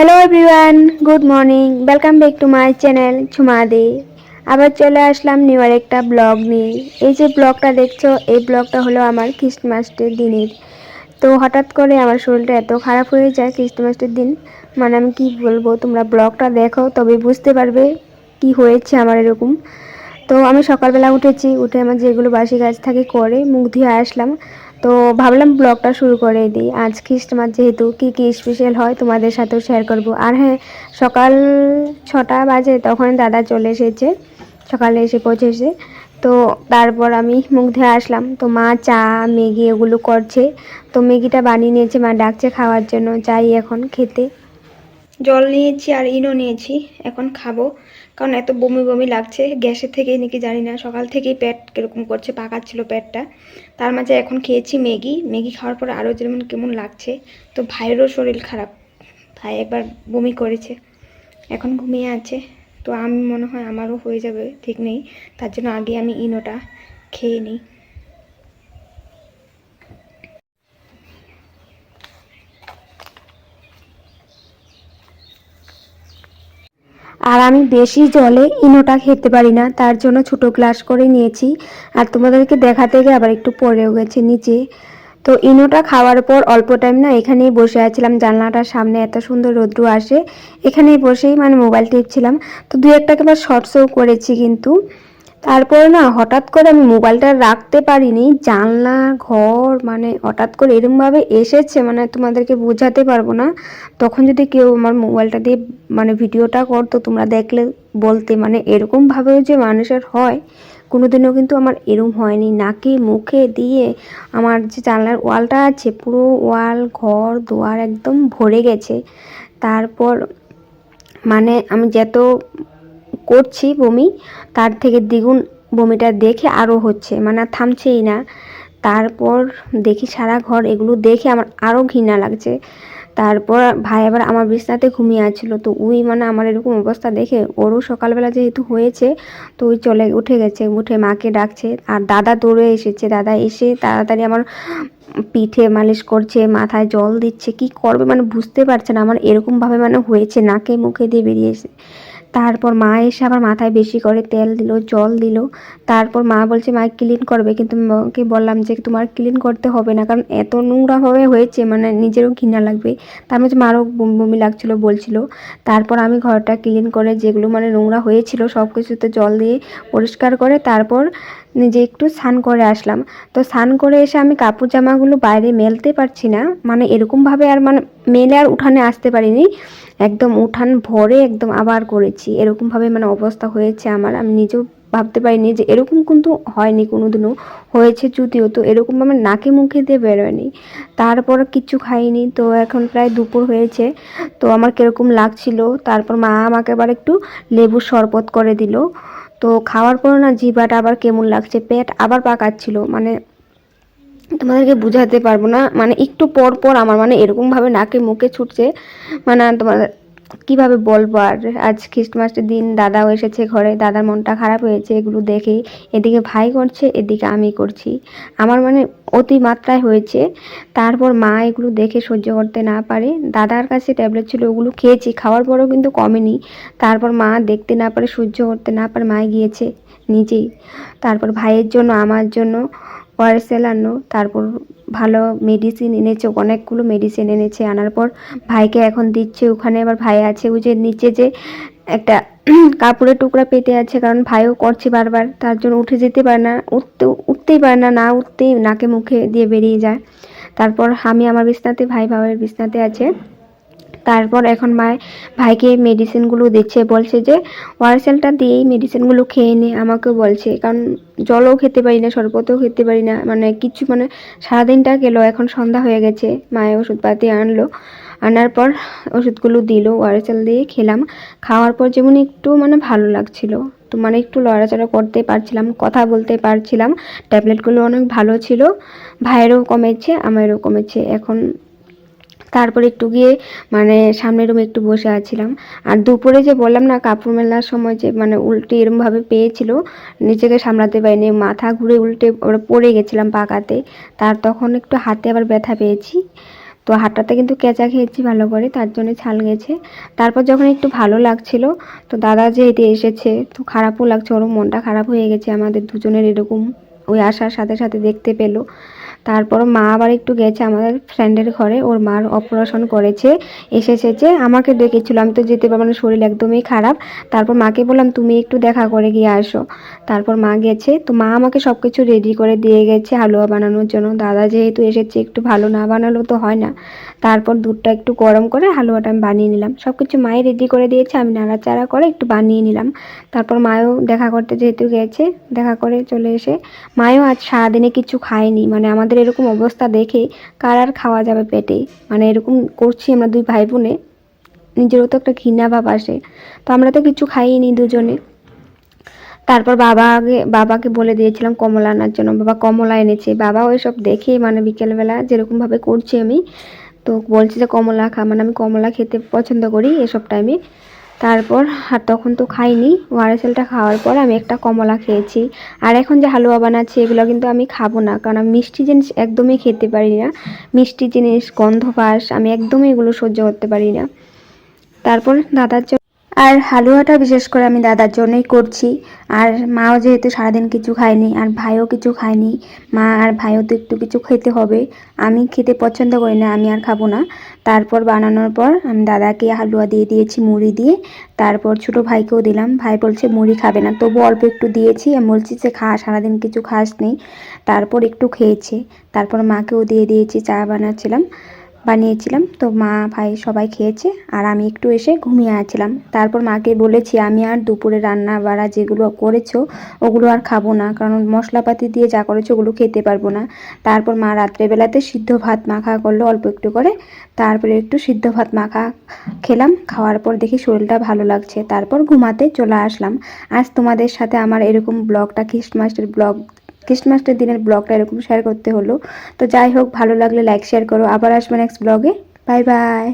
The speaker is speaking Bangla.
Hello everyone, good morning. Welcome back to my channel Jhuma De. আবার চলে আসলাম নিউ আর একটা ব্লগ নিয়ে। এই যে ব্লগটা দেখছো, এই ব্লগটা হলো আমার খ্রিস্টমাসের দিনের। তো হঠাৎ করে আমার শরীরটা এত খারাপ হয়ে যায় খ্রিস্টমাসের দিন, মানে আমি কি বলবো, তোমরা ব্লগটা দেখো তবে বুঝতে পারবে কি হয়েছে আমার এরকম। তো আমি সকালবেলা উঠেছি, উঠে আমার যেগুলো বাসি কাজ থাকে করে মুখ ধুয়ে আসলাম। তো ভাবলাম ব্লগটা শুরু করে দিই। আজ খ্রিস্টমাস যেহেতু কী কী স্পেশাল হয় তোমাদের সাথেও শেয়ার করব। আর হ্যাঁ, সকাল 6টা বাজে তখন দাদা চলে এসেছে, সকালে এসে পৌঁছেছে। তো তারপর আমি মুখ ধুয়ে আসলাম, তো মা চা ম্যাগি এগুলো করছে। তো ম্যাগিটা বানিয়ে নিয়েছে, মা ডাকছে খাওয়ার জন্য, যাই এখন খেতে। জল নিয়েছি আর ইনো নিয়েছি, এখন খাবো। কারণ এত বমি বমি লাগছে, গ্যাসের থেকেই নাকি জানি না, সকাল থেকেই পেট কীরকম করছে, পাকাচ্ছিল পেটটা। তার মাঝে এখন খেয়েছি ম্যাগি। ম্যাগি খাওয়ার পর আরও যেমন কেমন লাগছে। তো ভাইয়েরও শরীর খারাপ, ভাই একবার বমি করেছে, এখন ঘুমিয়ে আছে। তো আমি মনে হয় আমারও হয়ে যাবে, ঠিক নেই। তার জন্য আগে আমি ইনোটা খেয়ে নিই। আর আমি বেশি জলে ইনোটা খেতে পারি না, তার জন্য ছোটো গ্লাস করে নিয়েছি। আর তোমাদেরকে দেখাতে গিয়ে আবার একটু পড়েও গেছে নিচে। তো ইনোটা খাওয়ার পর অল্প টাইম না এখানেই বসে আছিলাম, জানলাটার সামনে এত সুন্দর রৌদ্র আসে, এখানেই বসেই মানে মোবাইল টিপছিলাম। তো দু একটা আবার শর্টসও করেছি, কিন্তু তারপরে না হঠাৎ করে আমি মোবাইলটা রাখতে পারিনি, জানলা ঘর মানে হঠাৎ করে এরমভাবে এসেছে, মানে তোমাদেরকে বোঝাতে পারবো না। তখন যদি কেউ আমার মোবাইলটা দিয়ে মানে ভিডিওটা করতো, তোমরা দেখলে বলতে, মানে এরকমভাবেও যে মানুষের হয় কোনোদিনও কিন্তু আমার এরম হয়নি। নাকে মুখে দিয়ে আমার যে জানলার ওয়ালটা আছে, পুরো ওয়াল ঘর দুয়ার একদম ভরে গেছে। তারপর মানে আমি যত করছি বমি, তার থেকে দ্বিগুণ বমিটা দেখে আরও হচ্ছে, মানে আর থামছেই না। তারপর দেখি সারা ঘর, এগুলো দেখে আমার আরও ঘৃণা লাগছে। তারপর ভাই আবার আমার বিছনাতে ঘুমিয়ে আছিল, তো ওই মানে আমার এরকম অবস্থা দেখে ওরও সকালবেলা যেহেতু হয়েছে, তো ওই উঠে গেছে, উঠে মাকে ডাকছে। আর দাদা দৌড়ে এসেছে, দাদা এসে তাড়াতাড়ি আমার পিঠে মালিশ করছে, মাথায় জল দিচ্ছে, কি করবে মানে বুঝতে পারছে না আমার এরকমভাবে মানে হয়েছে, নাকে মুখে দিয়ে বেরিয়েছে। তারপর মা এসে আবার মাথায় বেশি করে তেল দিল, জল দিল। তারপর মা বলছে মা ক্লিন করবে, কিন্তু মাকে বললাম যে তোমার ক্লিন করতে হবে না, কারণ এত নোংরাভাবে হয়েছে মানে নিজেরও ঘৃণা লাগবে। তার মধ্যে মারও বমি বমি লাগছিলো বলছিল। তারপর আমি ঘরটা ক্লিন করে যেগুলো মানে নোংরা হয়েছিল সব কিছুতে জল দিয়ে পরিষ্কার করে তারপর নিজে একটু স্নান করে আসলাম। তো স্নান করে এসে আমি কাপড় জামাগুলো বাইরে মেলতে পারছি না, মানে এরকমভাবে আর মানে মেলে আর উঠানে আসতে পারিনি, একদম উঠান ভরে একদম আবার করেছি, এরকমভাবে মানে অবস্থা হয়েছে আমার। আমি নিজেও ভাবতে পারিনি যে এরকম কিন্তু হয়নি কোনোদিনও, হয়েছে যদিও তো এরকম আমার নাকে মুখে দিয়ে বেরোয়নি। তারপর কিচ্ছু খাইনি, তো এখন প্রায় দুপুর হয়েছে। তো আমার কীরকম লাগছিল, তারপর মা আমাকে আবার একটু লেবুর শরবত করে দিল। তো খাওয়ার পর না জিভাটা আবার কেমন লাগছে, পেট আবার পাকাচ্ছিল, মানে তোমাদেরকে বুঝাতে পারবো না। মানে একটু পর পর আমার মানে এরকমভাবে নাকে মুখে ছুটছে, মানে তোমাদের কিভাবে বলবো। আর আজ খ্রিস্টমাসের দিন দাদাও এসেছে ঘরে, দাদার মনটা খারাপ হয়েছে এগুলো দেখে। এদিকে ভাই করছে, এদিকে আমি করছি, আমার মানে অতি মাত্রায় হয়েছে। তারপর মা এগুলো দেখে সহ্য করতে না পারে, দাদার কাছে ট্যাবলেট ছিল ওগুলো খেয়েছি, খাওয়ার পরেও কিন্তু কমেনি। তারপর মা দেখতে না পারে, সহ্য করতে না পারে, মা গিয়েছে নিজেই। তারপর ভাইয়ের জন্য আমার জন্য ওআরএসএল আনলো, তারপর ভালো মেডিসিন এনেছে, অনেকগুলো মেডিসিন এনেছে, আনার পর ভাইকে এখন দিচ্ছে। ওখানে আবার ভাই আছে, ওই যে নিচে যে একটা কাপড়ের টুকরা পেতে আছে, কারণ ভাইও করছে বারবার, তার জন্য উঠে যেতে পারে না, উঠতেই পারে না, না উঠতেই নাকে মুখে দিয়ে বেরিয়ে যায়। তারপর আমি আমার বিছনাতে, ভাই ভাইয়ের বিছনাতে আছে। তারপর এখন ভাইকে মেডিসিনগুলো দিচ্ছে, বলছে যে ওআরএসএলটা দিয়েই মেডিসিনগুলো খেয়ে নে, আমাকেও বলছে, কারণ জলও খেতে পারি না, শরবতও খেতে পারি না, মানে কিছু মানে সারাদিনটা গেল, এখন সন্ধ্যা হয়ে গেছে। মায়ের ওষুধপাতি আনলো, আনার পর ওষুধগুলো দিল, ওআরএসএল দিয়ে খেলাম। খাওয়ার পর যেমন একটু মানে ভালো লাগছিল, তো মানে একটু লড়াচড়া করতে পারছিলাম, কথা বলতে পারছিলাম, ট্যাবলেটগুলো অনেক ভালো ছিল। ভাইয়েরও কমেছে, আমারও কমেছে এখন। তারপর একটু গিয়ে মানে সামনের রুমে একটু বসে আছিলাম। আর দুপুরে যে বললাম না কাপড় মেলার সময় যে মানে উল্টে এরমভাবে পেয়েছিল, নিজেকে সামলাতে পারিনি, মাথা ঘুরে উল্টে পড়ে গেছিলাম পাকাতে। তখন একটু হাতে আবার ব্যথা পেয়েছি। তো হাতটাতে কিন্তু কেঁচা খেয়েছি ভালো করে, তার জন্য ছাল গেছে। তারপর যখন একটু ভালো লাগছিল, তো দাদা যেহেতু এসেছে, তো খারাপও লাগছে, ওরও মনটা খারাপ হয়ে গেছে আমাদের দুজনের এরকম ওই আসার সাথে সাথে দেখতে পেলো। তারপর মা আবার একটু গেছে আমাদের ফ্রেন্ডের ঘরে, ওর মার অপারেশন করেছে, এসেছে যে আমাকে ডেকেছিল, আমি তো যেতে পারবো না, শরীর একদমই খারাপ। তারপর মাকে বললাম তুমি একটু দেখা করে গিয়ে আসো। তারপর মা গেছে, তো মা আমাকে সব কিছু রেডি করে দিয়ে গেছে হালুয়া বানানোর জন্য। দাদা যেহেতু এসেছে, একটু ভালো না বানালেও তো হয় না। তারপর দুধটা একটু গরম করে হালুয়াটা আমি বানিয়ে নিলাম, সব কিছু মাই রেডি করে দিয়েছে, আমি নাড়াচাড়া করে একটু বানিয়ে নিলাম। তারপর মায়ও দেখা করতে যেহেতু গেছে, দেখা করে চলে এসে মায়ও আজ সারাদিনে কিছু খায়নি। মানে আমাদের এরকম অবস্থা দেখে কার আর খাওয়া যাবে পেটে, মানে এরকম করছি আমরা দুই ভাই বোনে, নিজেরও তো একটা ঘৃণা ভাব আসে। তো আমরা তো কিছু খাইনি দুজনে। তারপর বাবাকে বলে দিয়েছিলাম কমলা আনার জন্য, বাবা কমলা এনেছে। বাবা ওই সব দেখে মানে বিকেলবেলা যেরকমভাবে করছি আমি, তো বলছে যে কমলা খা, মানে আমি কমলা খেতে পছন্দ করি এসব টাইমে। তারপর আর তখন তো খাইনি, ওয়ারেসেলটা খাওয়ার পর আমি একটা কমলা খেয়েছি। আর এখন যে হালুয়া বানাচ্ছি এগুলো কিন্তু আমি খাবো না, কারণ আমি মিষ্টি জিনিস একদমই খেতে পারি না। মিষ্টি জিনিস, গন্ধ পাস, আমি একদমই এগুলো সহ্য করতে পারি না। তারপর দাদার জন্য, আর হালুয়াটা বিশেষ করে আমি দাদার জন্যই করছি। আর মাও যেহেতু সারাদিন কিছু খায়নি, আর ভাইও কিছু খায়নি, মা আর ভাইও তো একটু কিছু খেতে হবে। আমি খেতে পছন্দ করি না, আমি আর খাবো না। তারপর বানানোর পর আমি দাদাকে হালুয়া দিয়ে দিয়েছি মুড়ি দিয়ে। তারপর ছোটো ভাইকেও দিলাম, ভাই বলছে মুড়ি খাবে না, তবু অল্প একটু দিয়েছি, আমি বলছি যে খা, সারাদিন কিছু খাস নেই। তারপর একটু খেয়েছে। তারপর মাকেও দিয়ে দিয়েছি, চা বানিয়েছিলাম, তো মা ভাই সবাই খেয়েছে, আর আমি একটু এসে ঘুমিয়ে আছিলাম। তারপর মাকে বলেছি আমি আর দুপুরে রান্না বাড়া যেগুলো করেছো ওগুলো আর খাবো না, কারণ মশলাপাতি দিয়ে যা করেছো ওগুলো খেতে পারবো না। তারপর মা রাত্রেবেলাতে সিদ্ধ ভাত মাখা করলো অল্প একটু করে, তারপরে একটু সিদ্ধ ভাত মাখা খেলাম। খাওয়ার পর দেখি শরীরটা ভালো লাগছে, তারপর ঘুমাতে চলে আসলাম। আজ তোমাদের সাথে আমার এরকম ব্লগটা, ক্রিসমাসের দিনের ব্লগটা এরকম শেয়ার করতে হলো। তো যাই হোক, ভালো লাগলে লাইক শেয়ার করো, আবার আসবো নেক্সট ব্লগে। Bye bye.